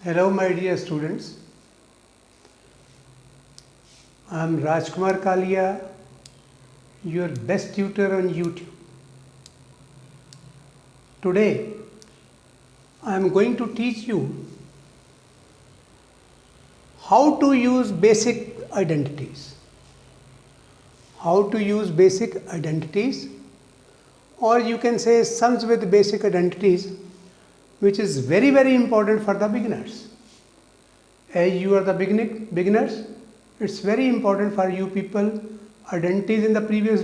Hello my dear students, I am Rajkumar Kalia, your best tutor on YouTube. Today I am going to teach you how to use basic identities. How to use basic identities, or you can say sums with basic identities, which is very important for the beginners. As you are the beginners, it's very important for you people. Identities in the previous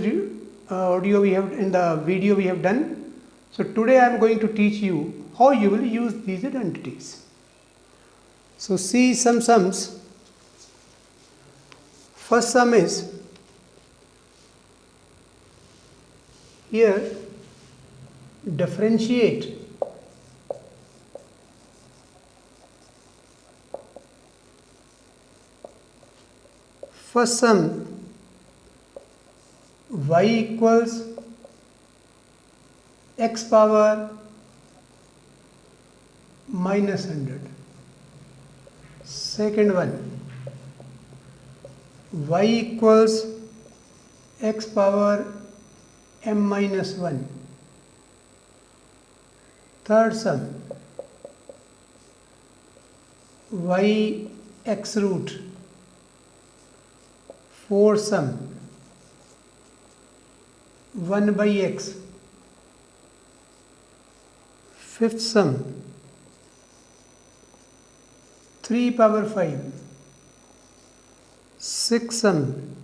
audio we have, in the video we have done. So today I am going to teach you how you will use these identities. So see some sums. First sum is here, differentiate first sum y equals x power minus 100. Second one, y equals x power m minus 1. Third sum, y x root. Fourth sum, 1 by x. Fifth sum, 3 power 5. Sixth sum,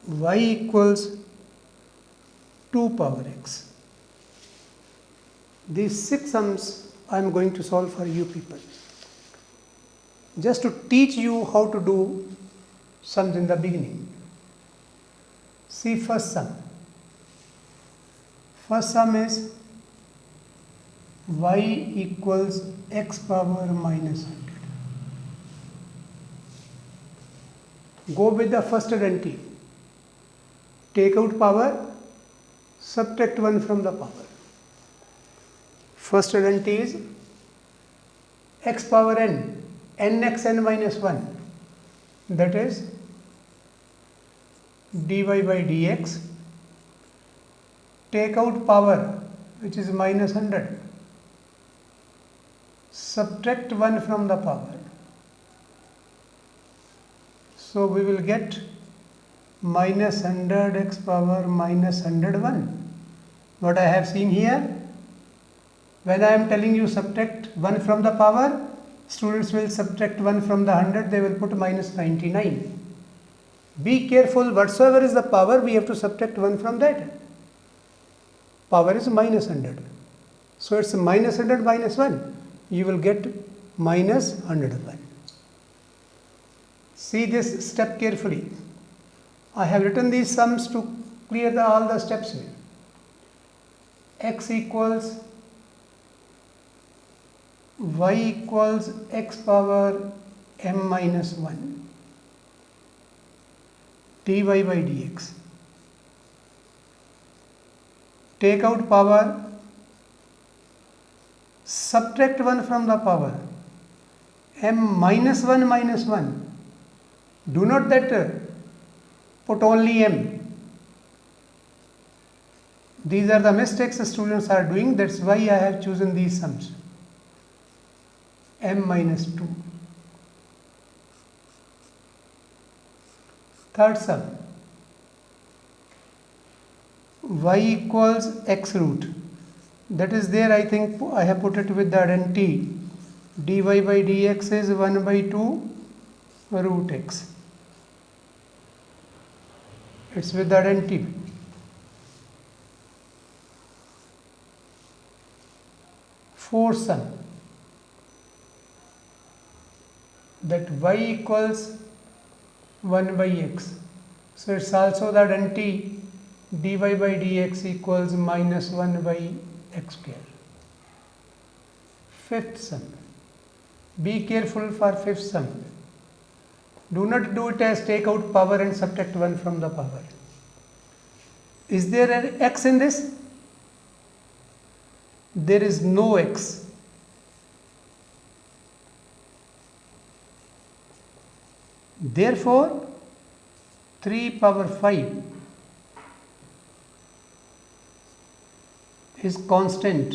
y equals 2 power x. These 6 sums I am going to solve for you people, just to teach you how to do sums in the beginning. See first sum. First sum is y equals x power minus 100. Go with the first identity. Take out power, subtract 1 from the power. First identity is x power n, nxn minus 1, that is dy by dx. Take out power, which is minus 100, subtract 1 from the power. So we will get minus 100 x power minus 101. What I have seen here, when I am telling you subtract 1 from the power, students will subtract 1 from the 100, they will put minus 99. Be careful, whatsoever is the power, we have to subtract 1 from that. Power is minus 100. So it's minus 100 minus 1. You will get minus 101. See this step carefully. I have written these sums to clear all the steps here. X equals y equals x power m minus 1 dy by dx. Take out power, subtract 1 from the power, m minus 1 minus 1. Do not that put only m. These are the mistakes the students are doing, that's why I have chosen these sums. M minus 2. Third sum, y equals x root. That is there, I think I have put it with the identity. Dy by dx is 1 by 2 root x. It's with the identity. Fourth sum, that y equals 1 by x. So it's also the identity dy by dx equals minus 1 by x square. Fifth sum. Be careful for fifth sum. Do not do it as take out power and subtract 1 from the power. Is there an x in this? There is no x. Therefore 3 power 5 is constant,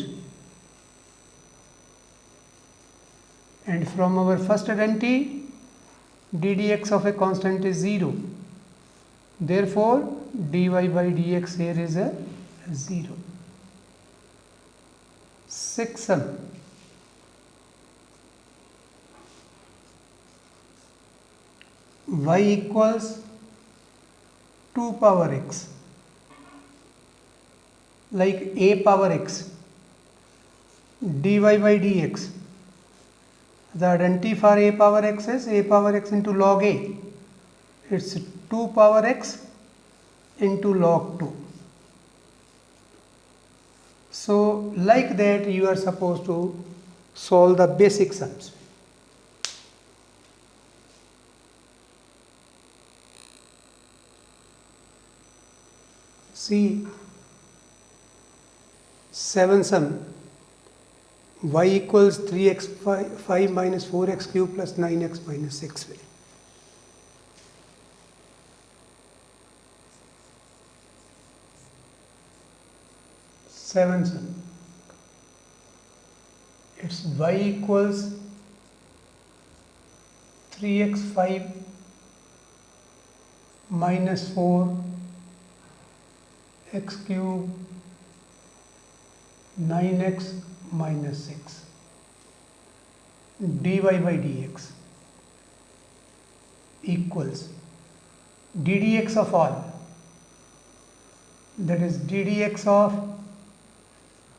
and from our first identity d dx of a constant is 0. Therefore dy by dx here is a 0. Sixth sum. Y equals 2 power x, like a power x, dy by dx. The identity for a power x is a power x into log a. It's 2 power x into log 2. So like that you are supposed to solve the basic sums. See, 7th sum, y equals 3x 5 minus 4x cube plus 9x minus 6. Seventh sum, it's y equals 3x 5 minus 4 x cube 9x minus 6 dy by dx equals d dx of all, that is d dx of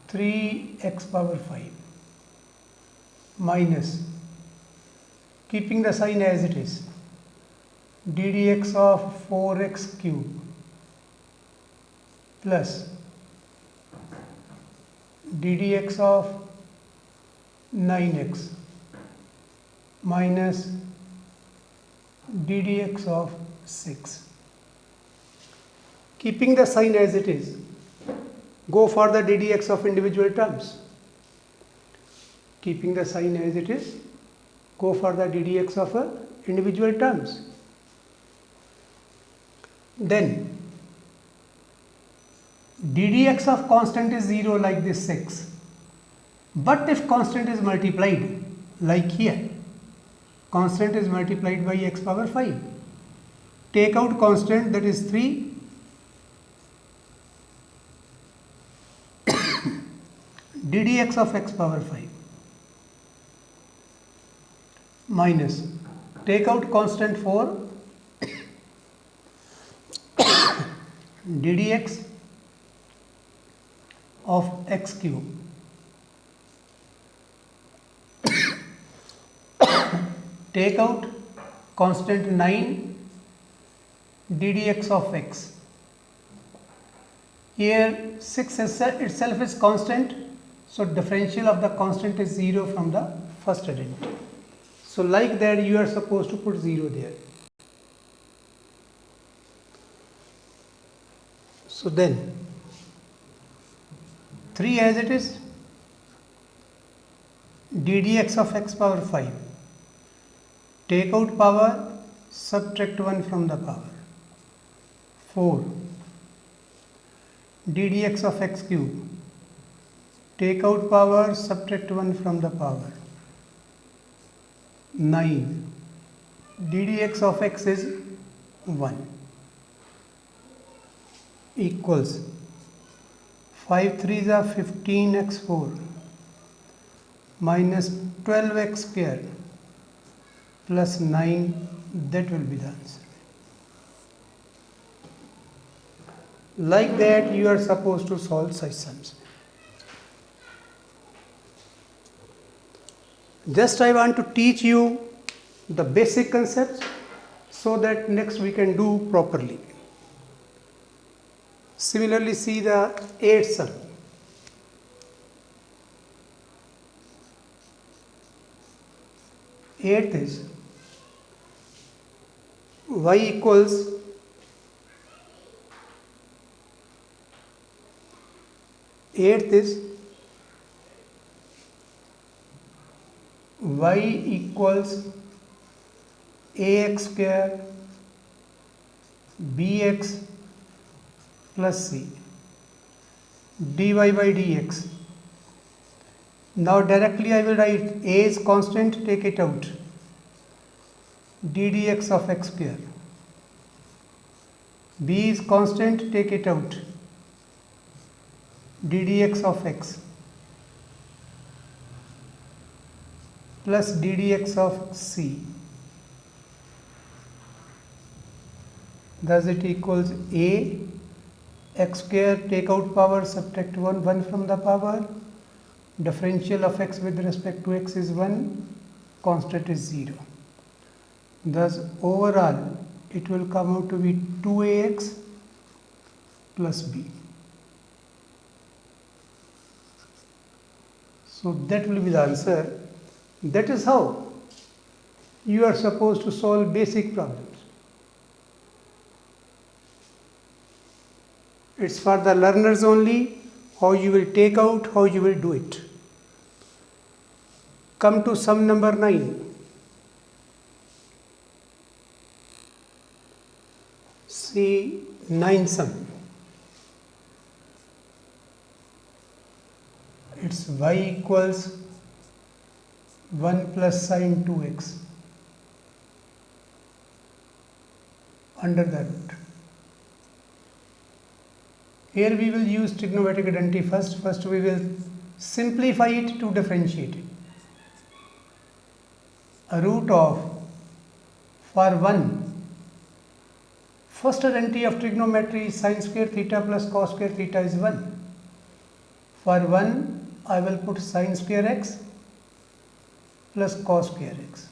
3x power 5 minus, keeping the sign as it is, d dx of 4x cube plus d dx of 9x minus d dx of 6. Keeping the sign as it is, go for the d dx of individual terms. Keeping the sign as it is, go for the d dx of individual terms. Then d dx of constant is 0 like this 6. But if constant is multiplied like here, constant is multiplied by x power 5. Take out constant, that is 3. d dx of x power 5 minus, take out constant 4, d dx of x cube take out constant 9, d dx of x. Here 6 itself is constant, so differential of the constant is 0 from the first identity. So like that you are supposed to put 0 there. So then 3 as it is, d dx of x power 5, take out power, subtract 1 from the power, 4, d dx of x cube, take out power, subtract 1 from the power, 9, d dx of x is 1, equals 5 3s are 15x4 minus 12x square plus 9, that will be the answer. Like that you are supposed to solve such sums. Just I want to teach you the basic concepts so that next we can do properly. Similarly, see the 8th sum. Eighth is y equals eighth is y equals ax square bx plus c dy by dx. Now directly I will write a is constant, take it out, d dx of x square. B is constant, take it out, d dx of x plus d dx of c. Thus it equals a x square, take out power, subtract 1 from the power, differential of x with respect to x is 1, constant is 0. Thus overall it will come out to be 2ax plus b. So that will be the answer. That is how you are supposed to solve basic problems. It's for the learners only, how you will take out, how you will do it. Come to sum number 9. See 9 sum. It's y equals 1 plus sine 2x under the root. Here we will use trigonometric identity first. First we will simplify it to differentiate it. A root of, for 1, first identity of trigonometry sine square theta plus cos square theta is 1. For 1 I will put sine square x plus cos square x.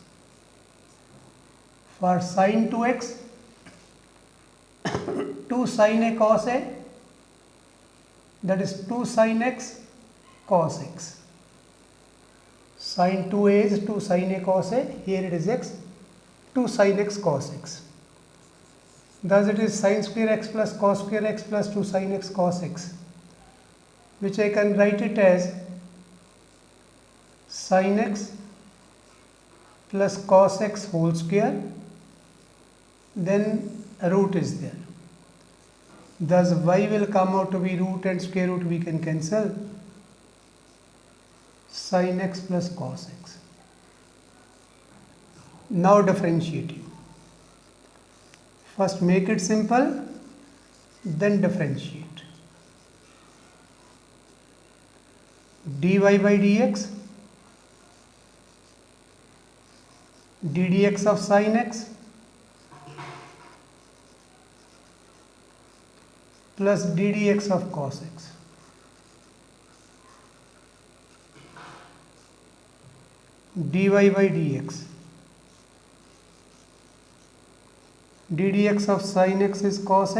For sine 2x, 2 sine a cos a, that is 2 sine x cos x. Sine 2a is 2 sine a cos a, here it is x, 2 sine x cos x. Thus it is sine square x plus cos square x plus 2 sine x cos x, which I can write it as sine x plus cos x whole square, then a root is there. Thus y will come out to be root and square root we can cancel, sin x plus cos x. Now differentiating. First make it simple, then differentiate. dy by dx, d dx of sin x plus d dx of cos x. dy by dx, d dx of sin x is cos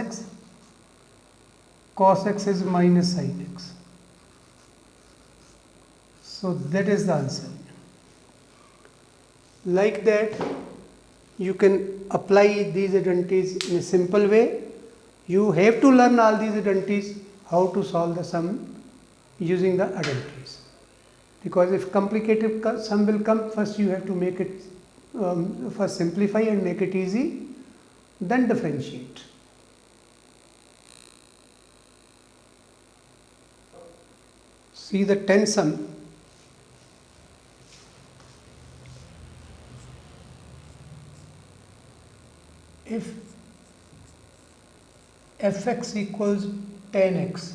x is minus sin x. So that is the answer. Like that you can apply these identities in a simple way. You have to learn all these identities, how to solve the sum using the identities. Because if complicated sum will come, first you have to make it, first simplify and make it easy, then differentiate. See the 10 sum. If fx equals 10x,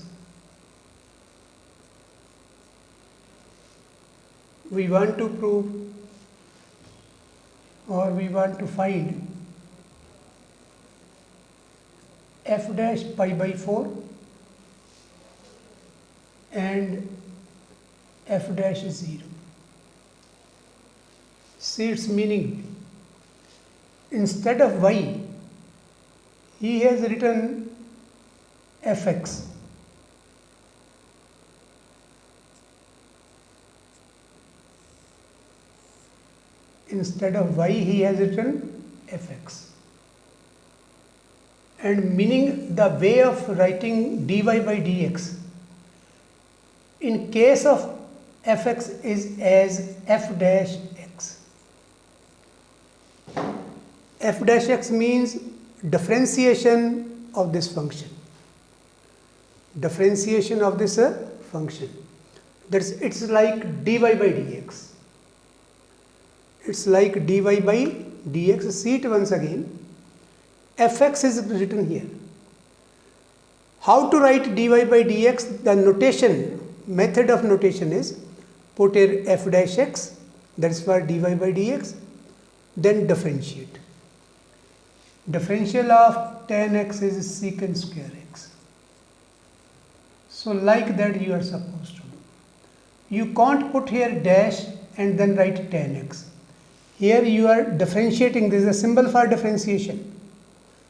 we want to prove or we want to find f dash pi by 4 and f dash is 0. See its meaning. Instead of y, he has written fx. Instead of y, he has written fx. And meaning the way of writing dy by dx, in case of fx is as f dash x. f dash x means differentiation of this function. Differentiation of this function. It's like dy by dx. It's like dy by dx. See it once again. Fx is written here. How to write dy by dx? The notation, method of notation is put here f dash x, that's for dy by dx, then differentiate. Differential of tan x is secant square x. So like that you are supposed to do. You can't put here dash and then write tan x. Here you are differentiating, this is a symbol for differentiation.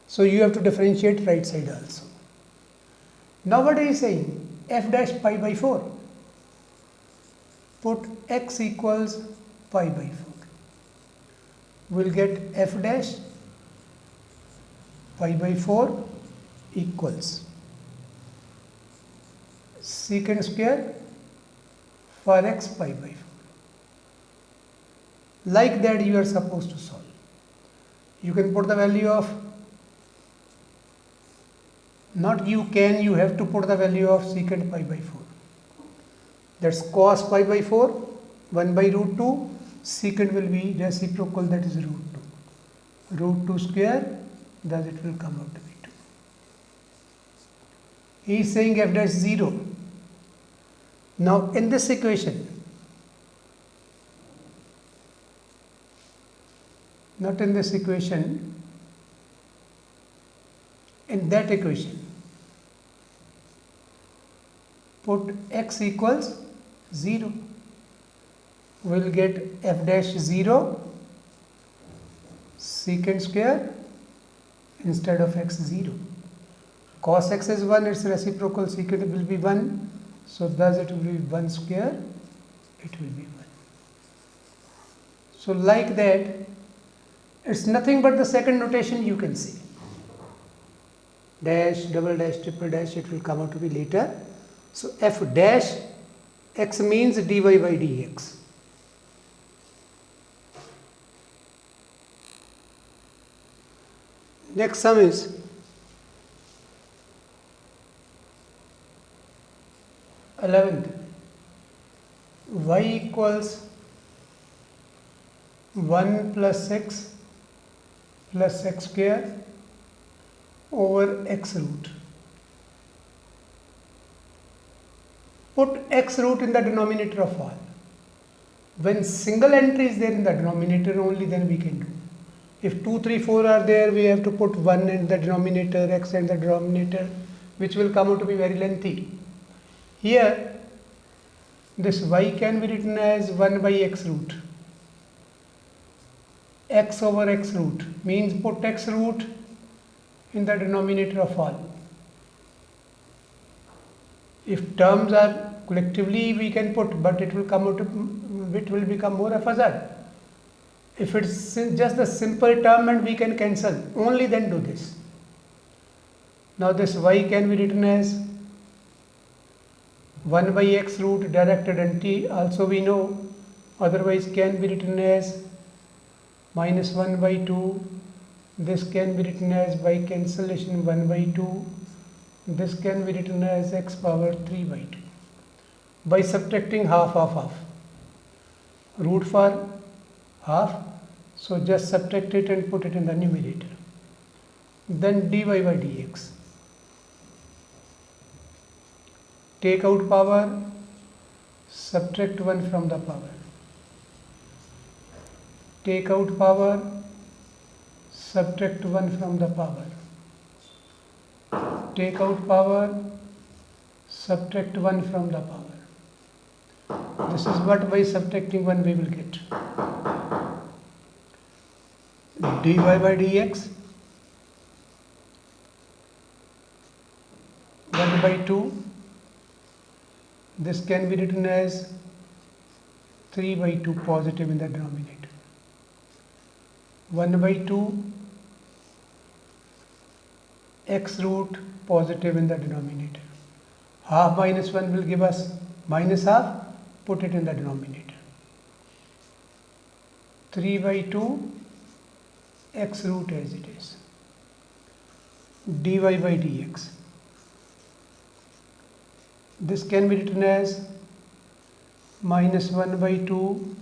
So you have to differentiate right side also. Now what are you saying? F dash pi by 4. Put x equals pi by 4. We'll get f dash pi by 4 equals secant square for x pi by 4. Like that you are supposed to solve. You can put the value of, you have to put the value of secant pi by 4. That's cos pi by 4, 1 by root 2, secant will be reciprocal, that is root 2. Root 2 square, thus it will come out to be 2. He is saying f dash 0. Now in this equation, not in this equation, in that equation, put x equals 0. We will get f dash 0 secant square instead of x 0. Cos x is 1, its reciprocal secant will be 1. So thus it will be 1 square, it will be 1. So like that, it's nothing but the second notation you can see. Dash, double dash, triple dash, it will come out to be later. So f dash x means dy by dx. Next sum is 11th. Y equals 1 plus x square over x root. Put x root in the denominator of all. When single entry is there in the denominator only, then we can do. If 2, 3, 4 are there, we have to put 1 in the denominator, x in the denominator, which will come out to be very lengthy. Here, this y can be written as 1 by x root. X over x root means put x root in the denominator of all. If terms are collectively we can put, but it will come out, it will become more of a hazard. If it's just the simple term and we can cancel, only then do this. Now this y can be written as 1 by x root direct identity also we know, otherwise can be written as minus 1 by 2. This can be written as by cancellation 1 by 2. This can be written as x power 3 by 2. By subtracting half of half. Root for half, so just subtract it and put it in the numerator. Then dy by dx. Take out power, subtract 1 from the power. Take out power, subtract 1 from the power. Take out power, subtract 1 from the power. This is what by subtracting 1 we will get. Dy by dx 1 by 2. This can be written as 3 by 2 positive in the denominator. 1 by 2 x root positive in the denominator. Half minus 1 will give us minus half, put it in the denominator. 3 by 2 x root as it is. dy by dx. This can be written as minus 1 by 2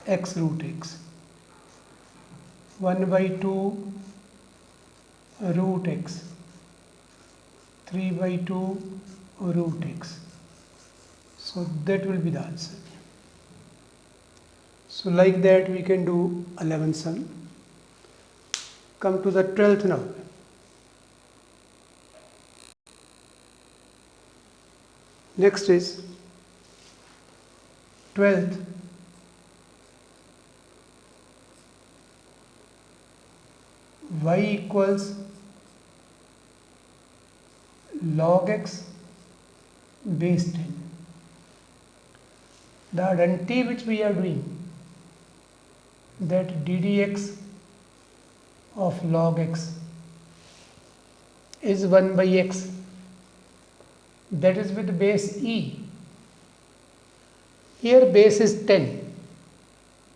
x root x. 1 by 2 root x. 3 by 2 root x. So that will be the answer. So like that we can do 11th sum. Come to the 12th now. Next is 12th. Y equals log x base 10. The identity which we are doing, that ddx of log x is 1 by x, that is with base e. Here base is 10.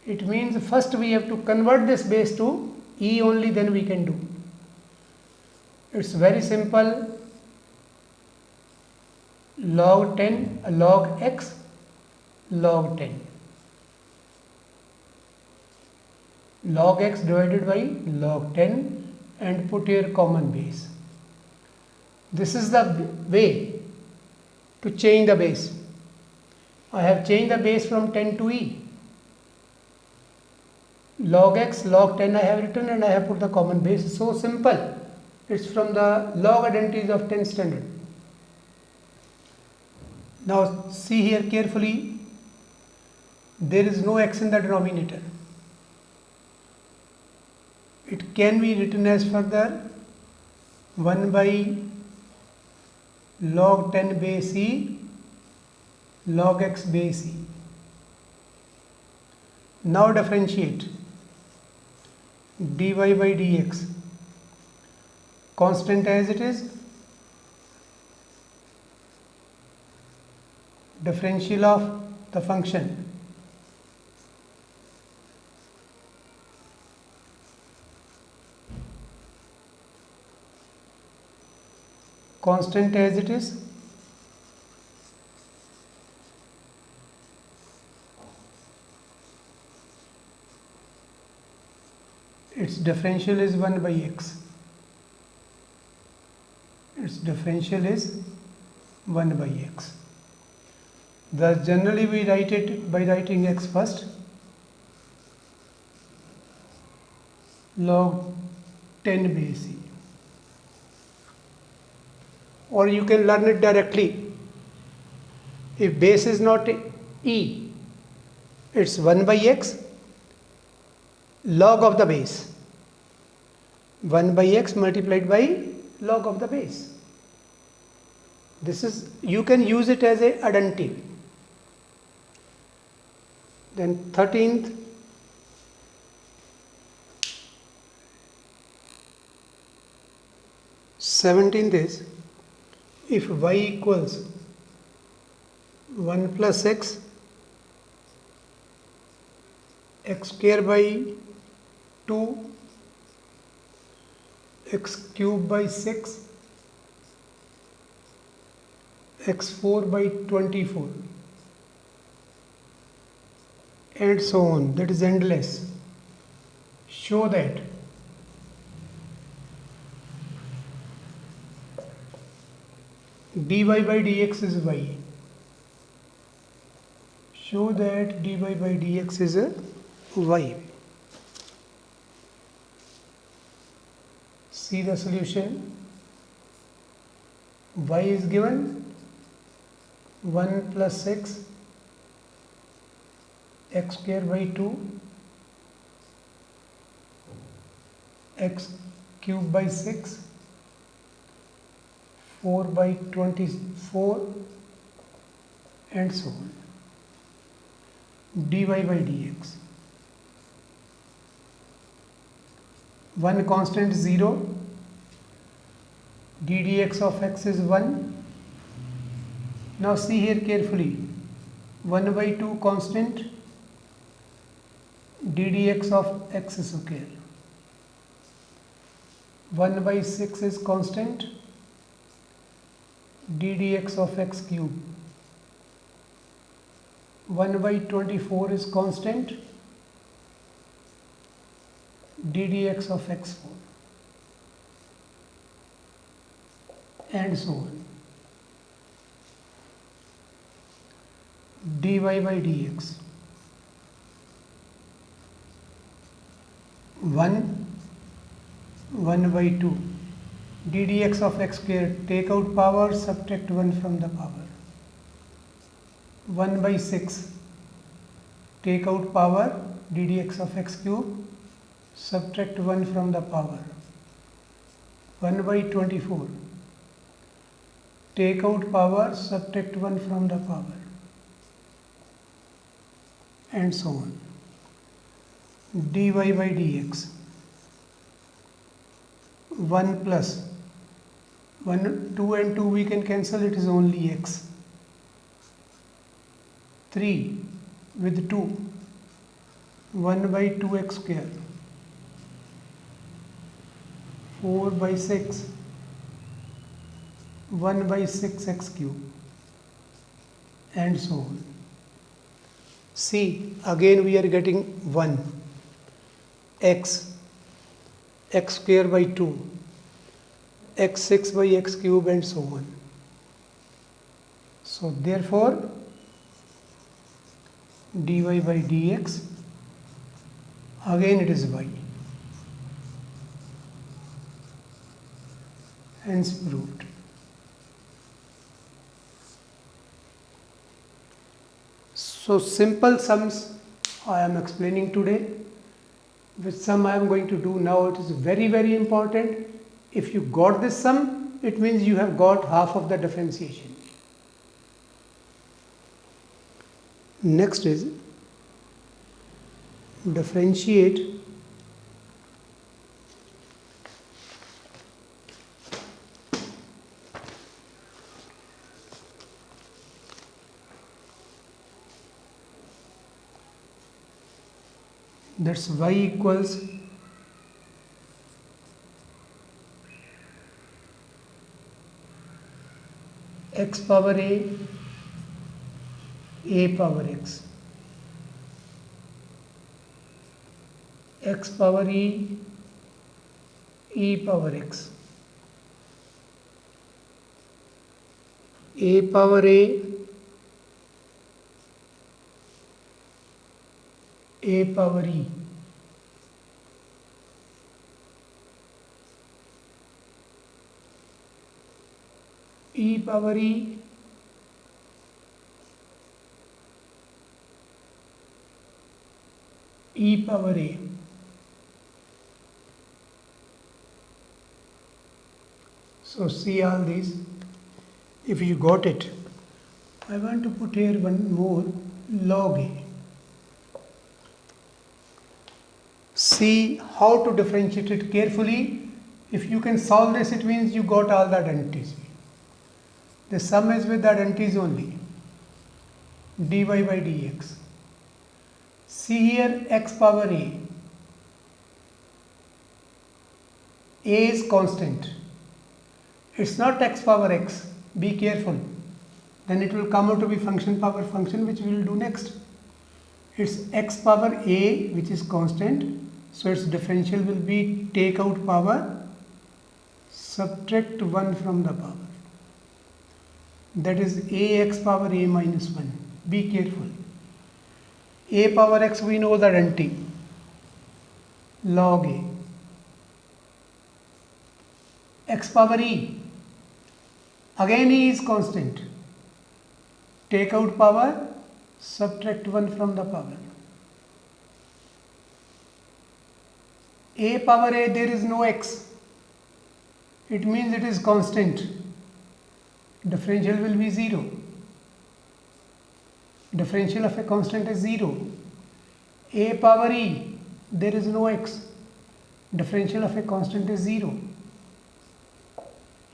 It means first we have to convert this base to e only, then we can do. It's very simple. Log 10, log x, log 10. Log x divided by log 10 and put here common base. This is the way to change the base. I have changed the base from 10 to e. Log x, log 10 I have written and I have put the common base. So simple. It's from the log identities of 10th standard. Now see here carefully. There is no x in the denominator. It can be written as further 1 by log 10 base e log x base e. Now differentiate dy by dx, constant as it is, differential of the function constant as it is, its differential is 1 by x. Its differential is 1 by x. Thus generally we write it by writing x first, log 10 base e. Or you can learn it directly. If base is not e, it's 1 by x log of the base. 1 by x multiplied by log of the base. This is, you can use it as a identity. Then 13th, seventeenth is, if y equals 1 plus x, x square by 2, x cube by 6, x4 by 24, and so on. That is endless. Show that dy by dx is y. Show that dy by dx is a y. See the solution. Y is given 1 plus 6, x square by 2, x cube by 6, 4 by 24, and so on. Dy by dx. One constant 0, ddx of x is 1. Now see here carefully, 1 by 2 constant, ddx of x square. 1 by 6 is constant, d dx of x cube. 1 by 24 is constant, d dx of x4, and so on. dy by dx 1 by 2, d dx of x square, take out power, subtract 1 from the power. 1 by 6, take out power, d dx of x cube, subtract 1 from the power. 1 by 24, take out power, subtract 1 from the power, and so on. dy by dx 1 plus 1, 2 and 2 we can cancel, it is only x. 3 with 2, 1 by 2x square. 4 by 6, 1 by 6x cube, and so on. See, again we are getting 1, x square by 2, x6 by x cube, and so on. So therefore, dy by dx, again it is y. Hence proved. So simple sums I am explaining today. Which sum I am going to do now, it is very important. If you got this sum, it means you have got half of the differentiation. Next is differentiate that's y equals x power a power x power e power x, a power a power e, power e, power a. So see all these. If you got it, I want to put here one more, log a. See how to differentiate it carefully. If you can solve this, it means you got all the identities. The sum is with the identities only. dy by dx. See here, x power a. A is constant. It's not x power x. Be careful. Then it will come out to be function power function, which we will do next. It's x power a, which is constant. So its differential will be take out power, subtract 1 from the power. That is ax power a minus 1. Be careful. A power x, we know the identity. Log a. X power e. Again e is constant. Take out power, subtract 1 from the power. A power a, there is no x. It means it is constant. Differential will be 0. Differential of a constant is 0. A power e, there is no x. Differential of a constant is 0.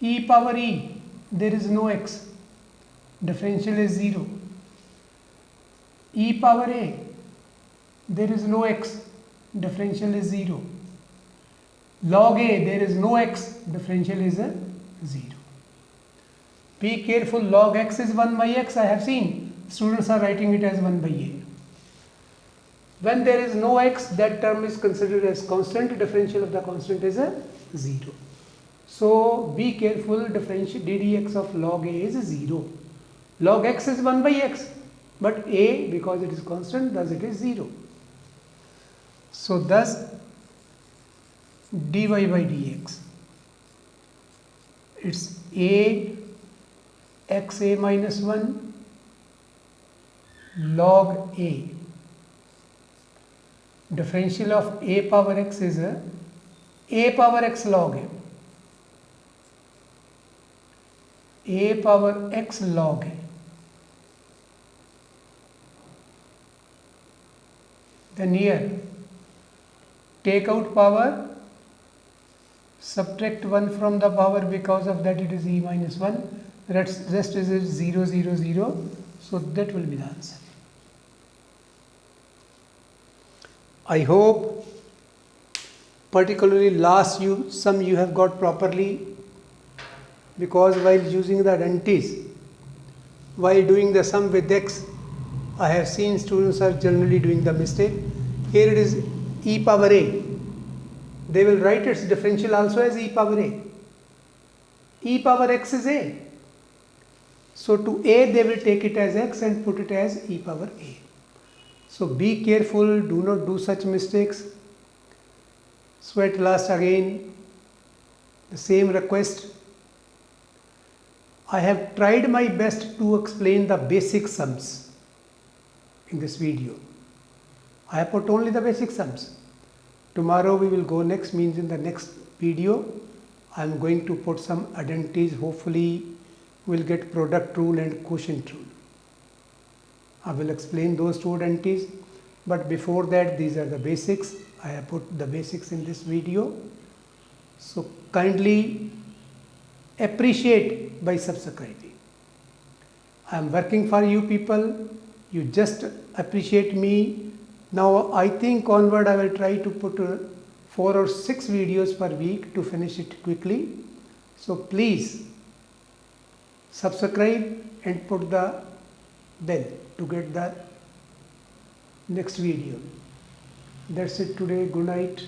E power e, there is no x. Differential is 0. E power a, there is no x. Differential is 0. log a, there is no x, differential is a 0. Be careful, log x is 1 by x. I have seen students are writing it as 1 by a. When there is no x, that term is considered as constant. Differential of the constant is a 0. So be careful, differential ddx of log a is 0. Log x is 1 by x, but a, because it is constant, thus it is 0. So thus dy by dx, it's a xa minus 1 log a. Differential of a power x is a power x log a. A power x log a. Then here, take out power, subtract 1 from the power, because of that it is e minus 1. Rest is 0, 0, 0. So that will be the answer. I hope particularly last sum you have got properly, because while using the identities, while doing the sum with x, I have seen students are generally doing the mistake. Here it is e power a. They will write its differential also as e power a. E power x is a. So to a they will take it as x and put it as e power a. So be careful, do not do such mistakes. So at last again, the same request. I have tried my best to explain the basic sums in this video. I have put only the basic sums. Tomorrow we will go next, means in the next video I am going to put some identities. Hopefully we will get product rule and quotient rule. I will explain those two identities, but before that these are the basics. I have put the basics in this video. So kindly appreciate by subscribing. I am working for you people. You just appreciate me. Now I think onward I will try to put 4 or 6 videos per week to finish it quickly. So please subscribe and put the bell to get the next video. That's it today. Good night.